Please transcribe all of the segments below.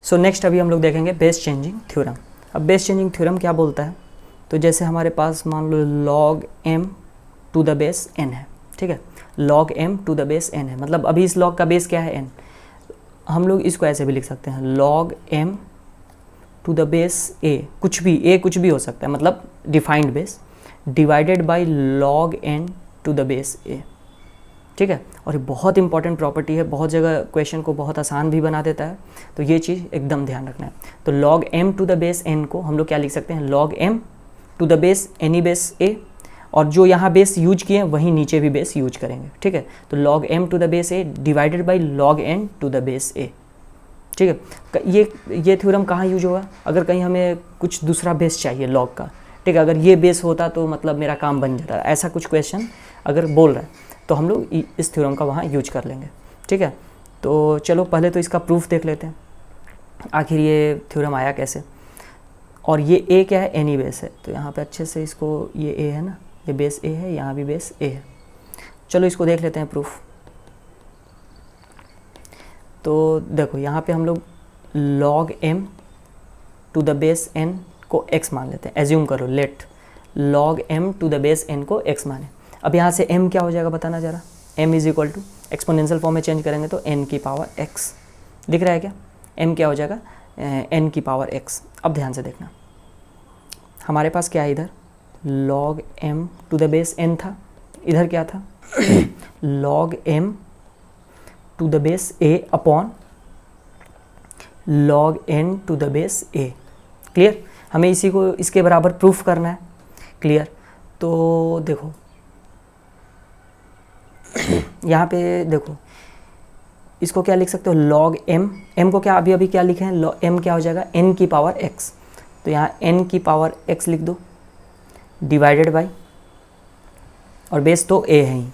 So next अभी हम लोग देखेंगे बेस चेंजिंग थ्योरम। अब बेस चेंजिंग थ्योरम क्या बोलता है, तो जैसे हमारे पास मान लो log m to the base n है, ठीक है, log m to the base n है, मतलब अभी इस log का बेस क्या है n, हम लोग इसको ऐसे भी लिख सकते हैं log m to the base a, कुछ भी हो सकता है, मतलब defined base divided by log n to the base a, ठीक है। और ये बहुत इंपॉर्टेंट प्रॉपर्टी है, बहुत जगह क्वेश्चन को बहुत आसान भी बना देता है, तो ये चीज़ एकदम ध्यान रखना है। तो log m to the base n को हम लोग क्या लिख सकते हैं, log m to the base any base a, और जो यहाँ बेस यूज किए वहीं नीचे भी बेस यूज करेंगे, ठीक है। तो log m to the base a divided by log n to the base a, ठीक है। ये थ्योरम कहाँ यूज होगा, अगर कहीं हमें कुछ दूसरा बेस चाहिए log का, ठीक है, अगर ये बेस होता तो मतलब मेरा काम बन जाता, ऐसा कुछ क्वेश्चन अगर बोल रहा है तो हम लोग इस थ्योरम का वहाँ यूज कर लेंगे, ठीक है। तो चलो पहले तो इसका प्रूफ देख लेते हैं, आखिर ये थ्योरम आया कैसे। और ये a क्या है, एनी बेस है, तो यहाँ पे अच्छे से इसको, ये a है ना, ये बेस a है, यहाँ भी बेस a है। चलो इसको देख लेते हैं प्रूफ। तो देखो यहाँ पे हम लोग log m to the base n को x मान लेते हैं, एज्यूम करो, let log m to the base n को x माने। अब यहाँ से m क्या हो जाएगा बताना जरा, m is equal to, exponential form में चेंज करेंगे तो n की पावर x, दिख रहा है क्या, m क्या हो जाएगा n की पावर x। अब ध्यान से देखना, हमारे पास क्या है इधर log m to the base n था, इधर क्या था log m to the base a upon log n to the base a, clear. हमें इसी को इसके बराबर प्रूफ करना है, क्लियर। तो देखो यहाँ पे देखो, इसको क्या लिख सकते हो, log m को क्या अभी क्या लिखे हैं, m क्या हो जाएगा n की पावर x, तो यहाँ n की पावर x लिख दो डिवाइडेड बाई, और बेस तो a है ही,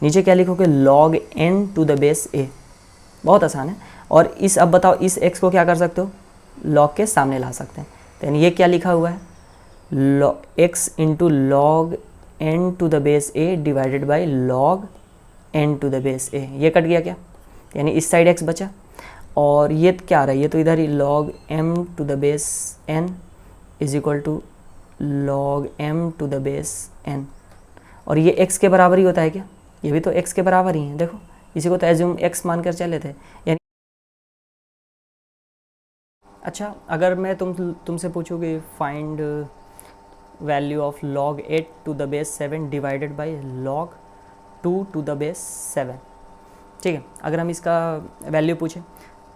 नीचे क्या लिखोगे log n to the base a, बहुत आसान है। और इस, अब बताओ इस x को क्या कर सकते हो, log के सामने ला सकते हैं, तो यानी ये क्या लिखा हुआ है x into log n to the base a divided by log n to the base a, ये कट गया क्या, यानी इस साइड x बचा, और ये क्या आ रहा है, ये तो इधर ही log m to the base n is equal to log m to the base n, और ये x के बराबर ही होता है क्या, ये भी तो x के बराबर ही है, देखो इसी को तो एज्यूम x मान कर चले थे। यानी अच्छा, अगर मैं तुमसे पूछूँगी find value of log 8 to the base 7 divided by log 2 to the base 7, ठीक है, अगर हम इसका वैल्यू पूछें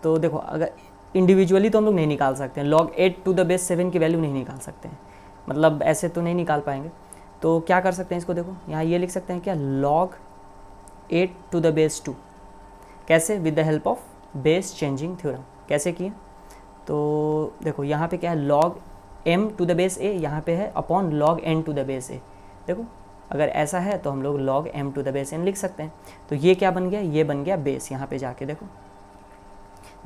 तो देखो, अगर इंडिविजुअली तो हम लोग नहीं निकाल सकते हैं, log 8 टू द बेस 7 की वैल्यू नहीं निकाल सकते हैं, मतलब ऐसे तो नहीं निकाल पाएंगे। तो क्या कर सकते हैं इसको, देखो यहाँ ये लिख सकते हैं क्या, log 8 टू द बेस 2, कैसे, with the help of base changing theorem. कैसे किए, तो देखो यहाँ पे क्या है log m to the base a, यहाँ पे है upon log n to the base a, देखो अगर ऐसा है तो हम लोग log m to the base n लिख सकते हैं। तो ये क्या बन गया, ये बन गया बेस, यहाँ पे जाके देखो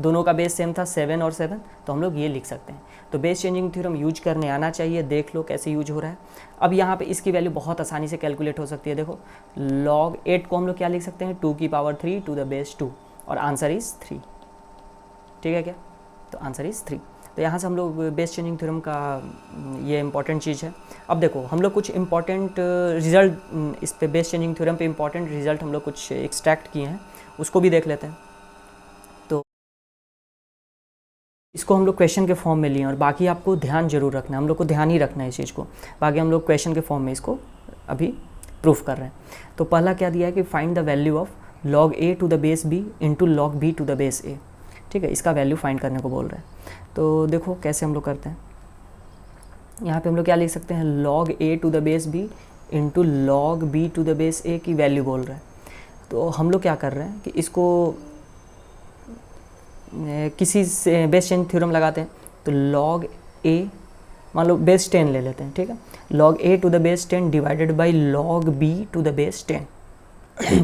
दोनों का बेस सेम था 7 और 7, तो हम लोग ये लिख सकते हैं। तो बेस चेंजिंग थ्योरम यूज करने आना चाहिए, देख लो कैसे यूज हो रहा है। अब यहाँ पे इसकी वैल्यू बहुत आसानी से कैलकुलेट हो सकती है, देखो log 8 को हम लोग क्या लिख सकते हैं, 2 की पावर 3 टू द बेस 2, और आंसर इज 3, ठीक है क्या, तो आंसर इज 3। तो यहाँ से हम लोग बेस चेंजिंग थ्योरम का ये इंपॉर्टेंट चीज़ है। अब देखो हम लोग कुछ इंपॉर्टेंट रिजल्ट इस पे बेस चेंजिंग थ्योरम पे इंपॉर्टेंट रिजल्ट हम लोग कुछ एक्सट्रैक्ट किए हैं, उसको भी देख लेते हैं। तो इसको हम लोग क्वेश्चन के फॉर्म में लिए, और बाकी आपको ध्यान जरूर रखना है, हम लोग को ध्यान ही रखना है इस चीज़ को, बाकी हम लोग क्वेश्चन के फॉर्म में इसको अभी प्रूफ कर रहे हैं। तो पहला क्या दिया है कि find the value of log a to the base b into log b to the base a, ठीक है, इसका वैल्यू फाइंड करने को बोल रहे हैं। तो देखो कैसे हम लोग करते हैं, यहाँ पे हम लोग क्या लिख सकते हैं, log a to the base b into log b to the base a की वैल्यू बोल रहे हैं। तो हम लोग क्या कर रहे हैं कि इसको किसी से बेस चेंज थ्योरम लगाते हैं, तो log a मान लो बेस 10 ले लेते हैं, ठीक है, log a to the base 10 divided by log b to the base 10,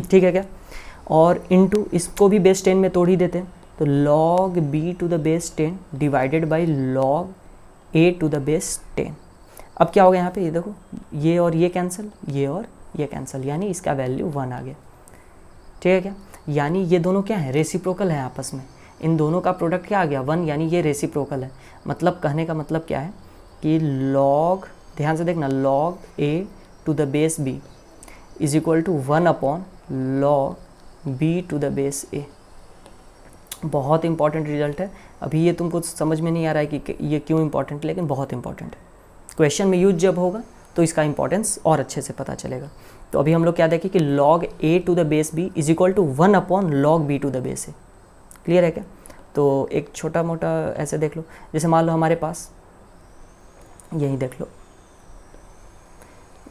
ठीक है क्या, और इनटू इसको भी बेस 10 में तोड़ ही देते हैं, तो log b to the base 10 divided by log a to the base 10। अब क्या हो गया यहाँ पे, ये देखो ये और ये कैंसिल, ये और ये कैंसिल, यानी इसका वैल्यू 1 आ गया, ठीक है क्या, यानी ये दोनों क्या है, रेसिप्रोकल है आपस में, इन दोनों का प्रोडक्ट क्या आ गया 1, यानी ये रेसिप्रोकल है। मतलब कहने का मतलब क्या है कि लॉग, ध्यान से देखना, log a to the base b is equal to 1 upon log b to the base a. बहुत इंपॉर्टेंट रिजल्ट है। अभी ये तुमको समझ में नहीं आ रहा है कि ये क्यों इंपॉर्टेंट है, लेकिन बहुत इंपॉर्टेंट है। क्वेश्चन में यूज जब होगा तो इसका इंपॉर्टेंस और अच्छे से पता चलेगा। तो अभी हम लोग क्या देखें कि log a to the base b is equal to 1 upon log b to the base a. Clear है क्या? तो एक छोटा मोटा ऐसे देख लो, जैसे मान लो हमारे पास, यही देख लो,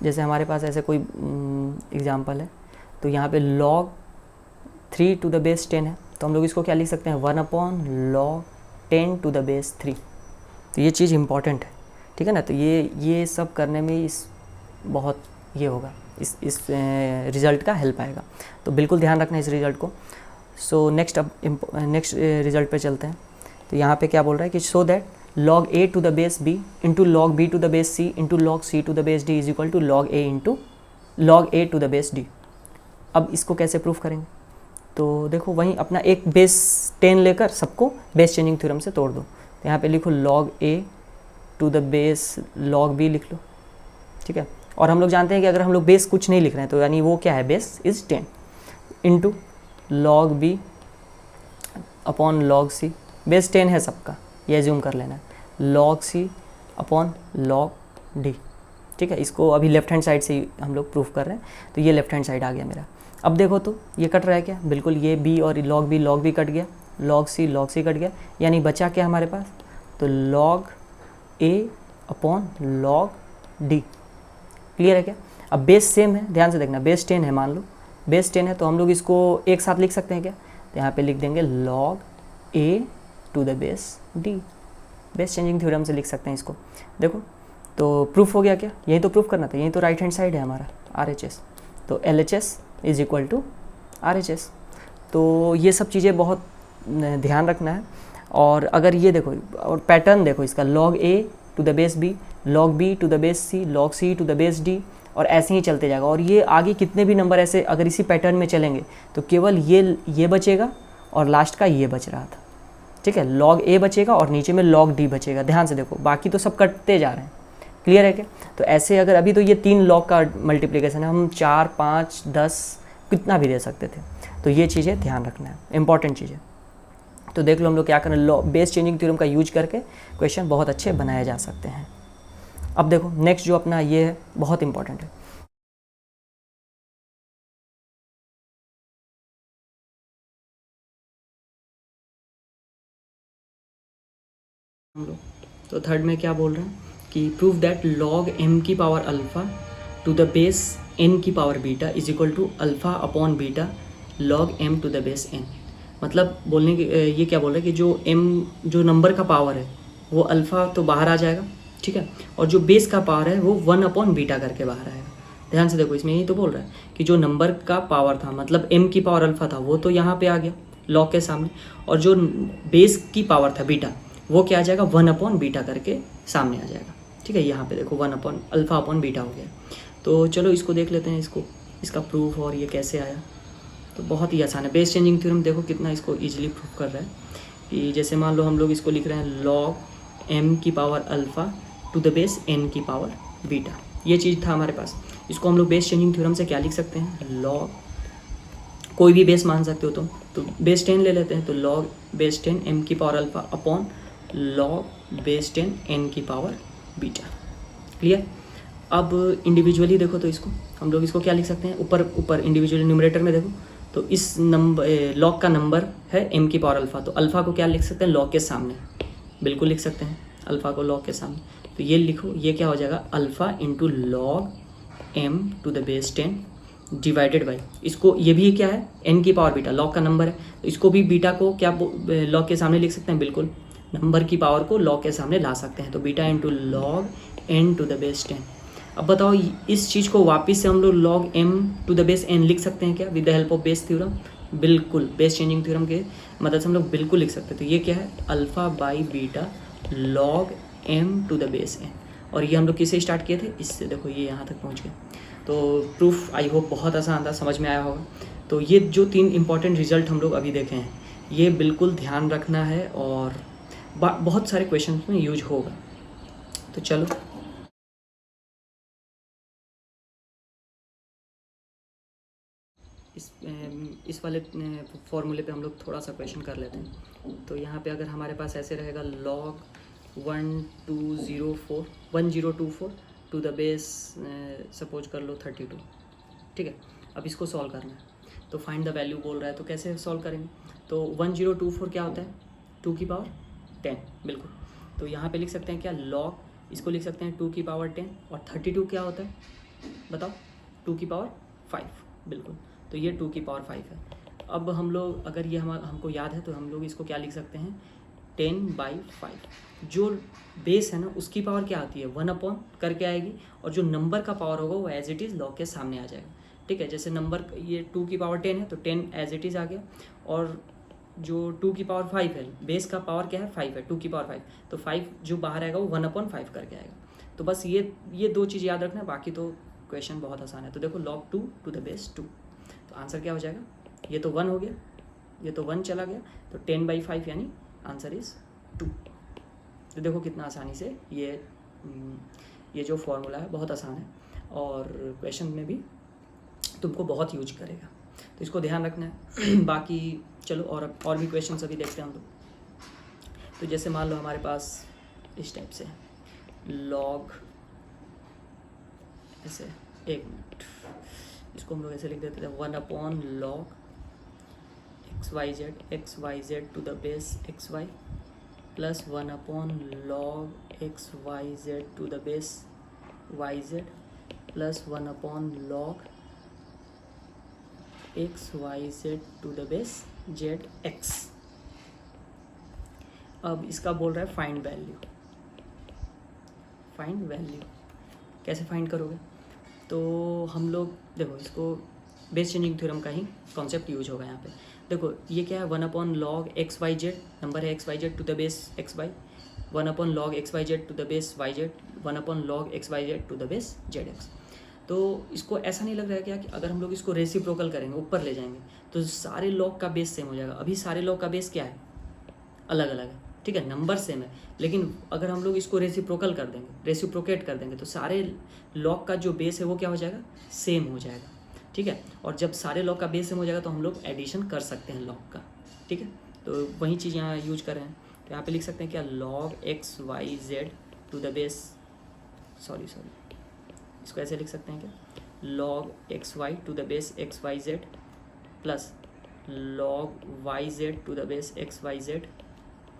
जैसे हमारे पास ऐसे कोई एग्जांपल है, तो यहाँ पे log 3 टू द बेस 10 है, तो हम लोग इसको क्या लिख सकते हैं 1 upon log 10 to the base 3। तो ये चीज़ इंपॉर्टेंट है, ठीक है ना। तो ये सब करने में इस बहुत ये होगा, इस रिज़ल्ट का हेल्प आएगा। तो बिल्कुल ध्यान रखना इस रिज़ल्ट को। सो नेक्स्ट रिज़ल्ट पे चलते हैं। तो यहाँ पे क्या बोल रहा है कि so that log a to the base b into log b to the base c into log c to the base d is equal to log a into log a to the base d। अब इसको कैसे proof करेंगे? तो देखो वहीं अपना एक base 10 लेकर सबको बेस चेंजिंग थ्योरम से तोड़ दो। तो यहाँ पे लिखो log a to the base log b लिख लो, ठीक है। और हम लोग जानते हैं कि अगर हम लोग बेस कुछ नहीं लिख रहे हैं तो यानी वो क्या है, base is 10 into log b upon log c। Base 10 है सबका, ये एज्यूम कर लेना है, log c upon log d, ठीक है। इसको अभी लेफ्ट हैंड साइड से हम लोग प्रूफ कर रहे हैं, तो ये लेफ्ट हैंड साइड आ गया मेरा। अब देखो तो ये कट रहा है क्या? बिल्कुल, ये b और log b कट गया, log c कट गया, यानी बचा क्या हमारे पास? तो log a upon log d। Clear है क्या? अब बेस सेम है, ध्यान से देखना, बेस 10 है, मान लो बेस 10 है, तो हम लोग इसको एक साथ लिख सकते हैं क्या? तो यहाँ पे लिख देंगे log a to the base d। Base changing theorem से लिख सकते हैं इसको। देखो तो प्रूफ हो गया क्या? यही तो प्रूफ करना था, यही तो राइट हैंड साइड है हमारा RHS। तो LHS is equal to RHS। तो ये सब चीज़ें बहुत ध्यान रखना है। और अगर ये देखो और पैटर्न देखो इसका, log a to the base b, log b to the base c, log c to the base d, और ऐसे ही चलते जाएगा। और ये आगे कितने भी नंबर ऐसे अगर इसी पैटर्न में चलेंगे तो केवल ये बचेगा और लास्ट का ये बच रहा था, ठीक है। log a बचेगा और नीचे में log d बचेगा। ध्यान से देखो, बाकी तो सब कटते जा रहे हैं। क्लियर है क्या? तो ऐसे अगर अभी तो ये 3 log का मल्टीप्लिकेशन है, हम 4, 5, 10 कितना भी दे सकते थे। तो ये चीज़ें ध्यान रखना है, इंपॉर्टेंट चीज़ें। तो देख लो हम लोग क्या करें, बेस चेंजिंग थ्योरम का यूज करके क्वेश्चन बहुत अच्छे बनाए जा सकते हैं। अब देखो नेक्स्ट जो अपना ये है, बहुत इंपॉर्टेंट है। हम लोग तो थर्ड में क्या बोल रहे हैं कि प्रूव दैट log m की power alpha to the base n की power beta is equal to alpha upon beta log m to the base n। मतलब बोलने की ये क्या बोल रहे हैं कि जो m जो नंबर का पावर है वो अल्फ़ा तो बाहर आ जाएगा, ठीक है, और जो बेस का पावर है वो 1 अपॉन बीटा करके बाहर आएगा। ध्यान से देखो, इसमें यही तो बोल रहा है कि जो नंबर का पावर था, मतलब m की पावर अल्फ़ा था, वो तो यहाँ पे आ गया log के सामने, और जो बेस की पावर था बीटा, वो क्या आ जाएगा 1 अपॉन बीटा करके सामने आ जाएगा, ठीक है। यहाँ पे देखो 1 अपॉन अल्फ़ा अपॉन बीटा हो गया। तो चलो इसको देख लेते हैं, इसका प्रूफ और ये कैसे आया। तो बहुत ही आसान है, बेस चेंजिंग थ्योरम देखो कितना इसको ईजिली प्रूफ कर रहा है कि जैसे मान लो हम लोग इसको लिख रहे हैं log m की power alpha to the base n की पावर बीटा। ये चीज़ था हमारे पास, इसको हम लोग बेस चेंजिंग थ्योरम से क्या लिख सकते हैं, log कोई भी बेस मान सकते हो तुम, तो बेस 10 ले लेते हैं, तो log बेस 10 m की power alpha upon log base 10 n की पावर बीटा। क्लियर? अब इंडिविजुअली देखो तो इसको हम लोग इसको क्या लिख सकते हैं, ऊपर इंडिविजुअली न्यूमरेटर में देखो तो इस नंबर log का नंबर है m की पावर अल्फ़ा, तो अल्फ़ा को क्या लिख सकते हैं, log के सामने, बिल्कुल लिख सकते हैं अल्फ़ा को log के सामने। तो ये लिखो, ये क्या हो जाएगा alpha into log m to the base 10 divided by, इसको ये भी क्या है n की पावर बीटा, log का नंबर है, तो इसको भी बीटा को क्या log के सामने लिख सकते हैं, बिल्कुल नंबर की पावर को log के सामने ला सकते हैं। तो beta into log n to the base 10। अब बताओ इस चीज़ को वापस से हम लोग log m to the base n लिख सकते हैं क्या with the help of base theorem? बिल्कुल, बेस चेंजिंग थ्योरम के मदद से हम लोग बिल्कुल लिख सकते हैं। तो ये क्या है alpha by beta log m to the base n, और ये हम लोग किससे स्टार्ट किए थे, इससे। देखो ये यहाँ तक पहुँच गए। तो प्रूफ आई होप बहुत आसान था, समझ में आया होगा। तो ये जो 3 इंपॉर्टेंट रिजल्ट हम लोग अभी देखे हैं, ये बिल्कुल ध्यान रखना है और बहुत सारे क्वेश्चन में यूज होगा। तो चलो इस वाले फॉर्मूले पे हम लोग थोड़ा सा क्वेश्चन कर लेते हैं। तो यहाँ पे अगर हमारे पास ऐसे रहेगा log 1024 to the base suppose कर लो 32, ठीक है। अब इसको सॉल्व करना है, तो फाइंड द वैल्यू बोल रहा है, तो कैसे सॉल्व करेंगे? तो 1024 क्या होता है? 2 की पावर 10, बिल्कुल। तो यहाँ पे लिख सकते हैं क्या? log, इसको लिख सकते हैं 2 की पावर 10, और 32 क्या होता है बताओ? 2 की पावर 5, बिल्कुल। तो ये 2 की पावर 5 है। अब हम लोग अगर ये हमको याद है तो हम लोग इसको क्या लिख सकते हैं? 10/5। जो बेस है ना उसकी पावर क्या आती है? 1 करके आएगी, और जो नंबर का पावर होगा वो एज इट इज़ लॉग के सामने आ जाएगा, ठीक है। जैसे नंबर ये 2 की पावर 10 है तो 10 एज इट इज़ आ गया, और जो 2 की पावर 5 है, बेस का पावर क्या है? 5 है, 2 की पावर 5, तो 5 जो बाहर आएगा वो 1/5 करके आएगा। तो बस ये 2 चीज़ याद रखना है, बाकी तो क्वेश्चन बहुत आसान है। तो देखो log 2 टू द बेस 2, तो आंसर क्या हो जाएगा? ये तो 1 हो गया, ये तो 1 चला गया, तो 10/5 यानी आंसर इज़ 2। तो देखो कितना आसानी से ये जो फॉर्मूला है बहुत आसान है, और क्वेश्चन में भी तुमको बहुत यूज करेगा, तो इसको ध्यान रखना है। बाकी चलो और भी क्वेश्चन अभी देखते हैं हम लोग। तो जैसे मान लो हमारे पास इस टाइप से लॉग, ऐसे, एक मिनट, इसको हम लोग ऐसे लिख देते थे 1/log xyz to the base xy plus 1/log xyz to the base yz plus 1/log xyz to the base zx। अब इसका बोल रहा है फाइंड वैल्यू। कैसे फाइंड करोगे? तो हम लोग देखो, इसको बेस चेंजिंग थ्योरम का ही कॉन्सेप्ट यूज होगा यहाँ पे। देखो ये क्या है? 1/log xyz, नंबर है xyz to the base xy, 1/log xyz to the base yz, 1/log xyz to the base zx। तो इसको ऐसा नहीं लग रहा है क्या कि अगर हम लोग इसको रेसिप्रोकल करेंगे, ऊपर ले जाएंगे, तो सारे लॉग का बेस सेम हो जाएगा? अभी सारे लॉग का बेस क्या है? अलग अलग है, ठीक है, नंबर सेम है, लेकिन अगर हम लोग इसको रेसिप्रोकेट कर देंगे तो सारे लॉग का जो बेस है वो क्या हो जाएगा? सेम हो जाएगा, ठीक है। और जब सारे लॉग का बेस सेम हो जाएगा तो हम लोग एडिशन कर सकते हैं लॉग का, ठीक है। तो वही चीज़ यहाँ यूज कर रहे हैं। तो यहाँ पे लिख सकते हैं क्या? log xyz to the base, sorry इसको ऐसे लिख सकते हैं क्या? log xy to the base xyz plus log yz to the base xyz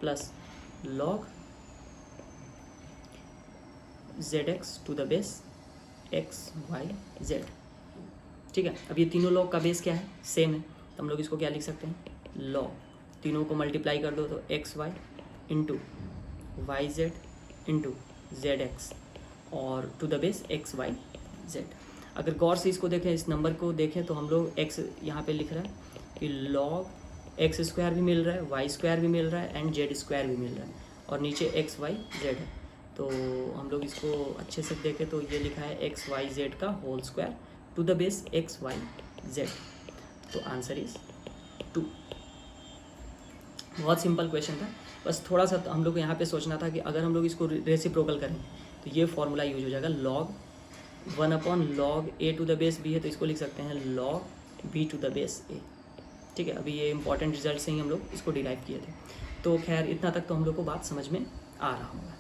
plus log zx to the base xyz, ठीक है। अब ये तीनों लॉग का बेस क्या है? सेम है, तो हम लोग इसको क्या लिख सकते हैं? log, तीनों को मल्टीप्लाई कर दो तो xy into yz into zx और टू द बेस xyz। अगर गौर से इसको देखें, इस नंबर को देखें, तो हम लोग x यहाँ पे लिख रहा है कि log x² भी मिल रहा है, y² भी मिल रहा है, एंड z² भी मिल रहा है, और नीचे xyz है। तो हम लोग इसको अच्छे से देखें तो ये लिखा है xyz का whole square to the base xyz। तो आंसर इज 2। बहुत सिंपल क्वेश्चन था, बस थोड़ा सा हम लोग को यहाँ पे सोचना था कि अगर हम लोग इसको रेसिप्रोकल करें तो ये फॉर्मूला यूज हो जाएगा। log 1/log a to the base b है, तो इसको लिख सकते हैं log b to the base a, ठीक है। अभी ये इंपॉर्टेंट रिजल्ट से ही हम लोग इसको डिराइव किए थे। तो खैर इतना तक तो हम लोग को बात समझ में आ रहा होगा।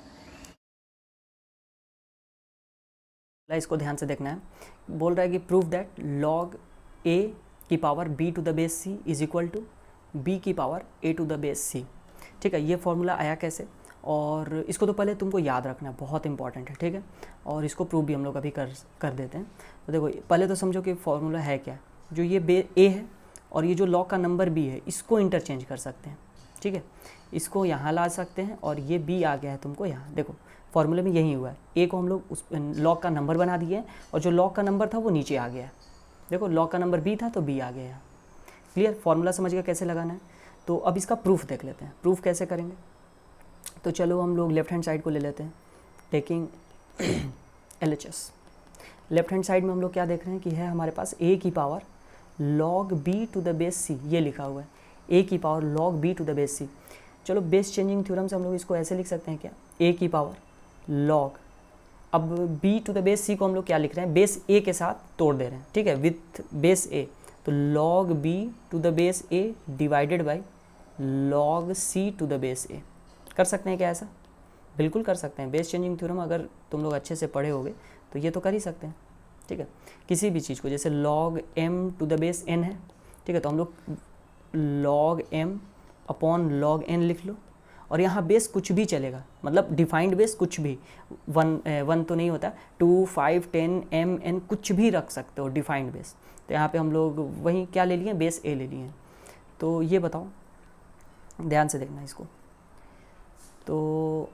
इसको ध्यान से देखना है। बोल रहा है कि प्रूव दैट log a की power b to the base c is equal to b की power a to the base c, ठीक है। ये फॉर्मूला आया कैसे, और इसको तो पहले तुमको याद रखना है, बहुत इंपॉर्टेंट है, ठीक है। और इसको प्रूव भी हम लोग अभी कर देते हैं। तो देखो पहले तो समझो कि फॉर्मूला है क्या। जो ये a है और ये जो log का नंबर b है, इसको इंटरचेंज कर सकते हैं, ठीक है। इसको यहाँ ला सकते हैं, और ये b आ गया है तुमको यहाँ। देखो फॉर्मूले में यही हुआ है, a को हम लोग उस log का नंबर बना दिए हैं, और जो log का नंबर था वो नीचे आ गया है। देखो log का नंबर b था तो b आ गया यहाँ। क्लियर? फॉर्मूला समझ गया कैसे लगाना है। तो अब इसका प्रूफ देख लेते हैं। प्रूफ कैसे करेंगे? तो चलो हम लोग लेफ्ट हैंड साइड को ले लेते हैं, taking LHS। Left hand side में हम लोग क्या देख रहे हैं कि है हमारे पास a की power log b to the base c, ये लिखा हुआ है। ए की power log b to the base c. चलो बेस चेंजिंग थ्योरम से हम लोग इसको ऐसे लिख सकते हैं क्या, ए की पावर लॉग, अब बी टू द बेस सी को हम लोग क्या लिख रहे हैं, बेस ए के साथ तोड़ दे रहे हैं, ठीक है, विथ बेस ए, तो log b to the base a divided by log c to the base a. कर सकते हैं क्या ऐसा? बिल्कुल कर सकते हैं। बेस चेंजिंग थ्योरम अगर तुम लोग अच्छे से पढ़े होगे तो ये तो कर ही सकते हैं, ठीक है। किसी भी चीज़ को, जैसे log m to the base n है, ठीक है, तो हम लोग log m upon log n लिख लो, और यहाँ बेस कुछ भी चलेगा, मतलब डिफाइंड बेस कुछ भी, वन तो नहीं होता, 2, 5, 10, एम एन कुछ भी रख सकते हो डिफाइंड बेस। तो यहाँ पे हम लोग वही क्या ले लिए, बेस ए ले लिए हैं। तो ये बताओ, ध्यान से देखना इसको, तो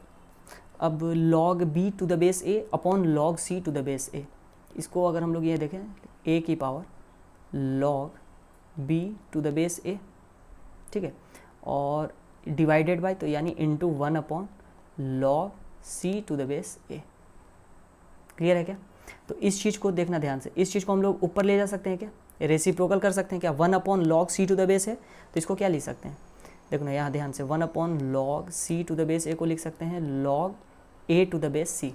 अब log b to the base a upon log c to the base a, इसको अगर हम लोग ये देखें, ए की power log b to the base a, ठीक है, और डिवाइडेड बाय, तो यानी into 1 upon log c to the base a. Clear है क्या? तो इस चीज़ को देखना ध्यान से, इस चीज़ को हम लोग ऊपर ले जा सकते हैं क्या, रेसिप्रोकल कर सकते हैं क्या, 1 upon log c to the base है, तो इसको क्या लिख सकते हैं, देखो ना यहाँ ध्यान से, 1 upon log c to the base a को लिख सकते हैं log a to the base c,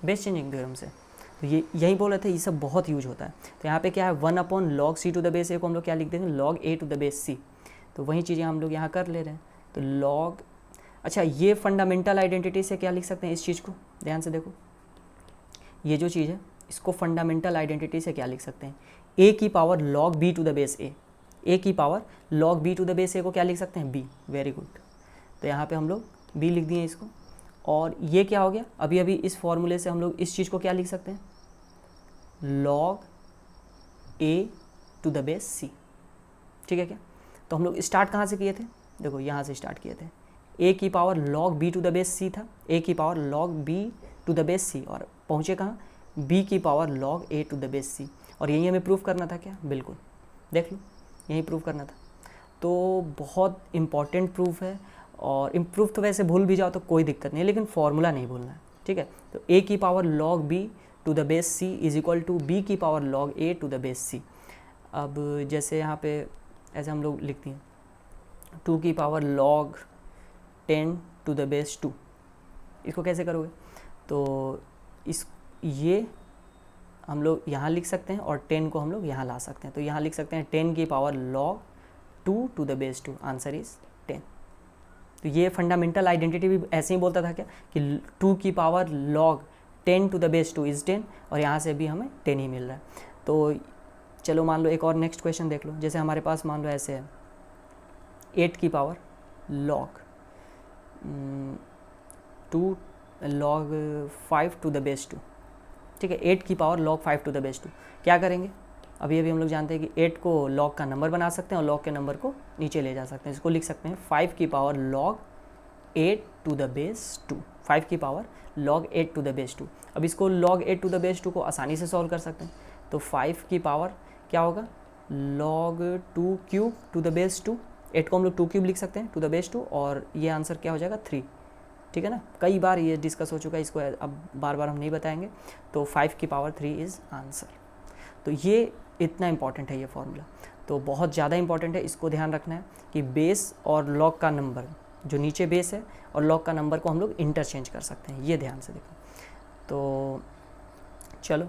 base changing theorem से। तो ये यही बोल रहे थे, ये सब बहुत यूज होता है। तो यहाँ पे क्या है, 1 upon log c to the base a को हम लोग क्या लिख देंगे, log a to the base c. तो वही चीज़ें हम लोग यहाँ कर ले रहे हैं, तो लॉग, अच्छा ये फंडामेंटल आइडेंटिटी से क्या लिख सकते हैं इस चीज़ को, ध्यान से देखो, ये जो चीज़ है इसको फंडामेंटल आइडेंटिटी से क्या लिख सकते हैं, ए की power log b to the base a, a की power log b to the base a को क्या लिख सकते हैं, बी। वेरी गुड, तो यहाँ पे हम लोग बी लिख दिए इसको, और ये क्या हो गया, अभी अभी इस फॉर्मूले से हम लोग इस चीज़ को क्या लिख सकते हैं, log a to the base c, ठीक है क्या। तो हम लोग स्टार्ट कहाँ से किए थे, देखो यहाँ से स्टार्ट किए थे, ए की power log b to the base c था, ए की power log b to the base c, और पहुँचे कहाँ, बी की power log a to the base c, और यही हमें प्रूफ करना था क्या, बिल्कुल देख लो यही प्रूफ करना था। तो बहुत इंपॉर्टेंट प्रूफ है, और इम्प्रूव तो वैसे भूल भी जाओ तो कोई दिक्कत नहीं है, लेकिन फॉर्मूला नहीं भूलना है, ठीक है। तो ए की power log b to the base c is equal to b की power log a to the base c. अब जैसे यहाँ पे ऐसे हम लोग लिखते हैं 2 की power log 10 to the base 2, इसको कैसे करोगे, तो इस ये हम लोग यहाँ लिख सकते हैं, और 10 को हम लोग यहाँ ला सकते हैं, तो यहाँ लिख सकते हैं 10 की power log 2 to the base 2, answer is 10। तो ये फंडामेंटल आइडेंटिटी भी ऐसे ही बोलता था क्या, कि 2 की power log 10 to the base 2 इज़ 10, और यहाँ से भी हमें 10 ही मिल रहा है। तो चलो मान लो एक और नेक्स्ट क्वेश्चन देख लो, जैसे हमारे पास मान लो ऐसे है 8 की power log 2 log 5 to the base 2, ठीक है, 8 की power log 5 to the base 2। क्या करेंगे, अभी अभी हम लोग जानते हैं कि 8 को लॉग का नंबर बना सकते हैं और लॉग के नंबर को नीचे ले जा सकते हैं, इसको लिख सकते हैं 5 की power log 8 to the base 2, 5 की power log 8 to the base 2। अब इसको लॉग 8 टू द बेस 2 को आसानी से सॉल्व कर सकते हैं, तो 5 की पावर क्या होगा, log 2 cube two the base 2, 8 को हम लोग 2 क्यूब लिख सकते हैं टू द बेस 2, और ये आंसर क्या हो जाएगा 3, ठीक है ना। कई बार ये डिस्कस हो चुका है, इसको अब बार बार हम नहीं बताएंगे। तो 5 की पावर 3 इज़ आंसर। तो ये इतना इंपॉर्टेंट है ये फॉर्मूला, तो बहुत ज़्यादा इंपॉर्टेंट है, इसको ध्यान रखना है कि बेस और लॉग का नंबर, जो नीचे बेस है और लॉग का नंबर को हम लोग इंटरचेंज कर सकते हैं, ये ध्यान से देखो। तो चलो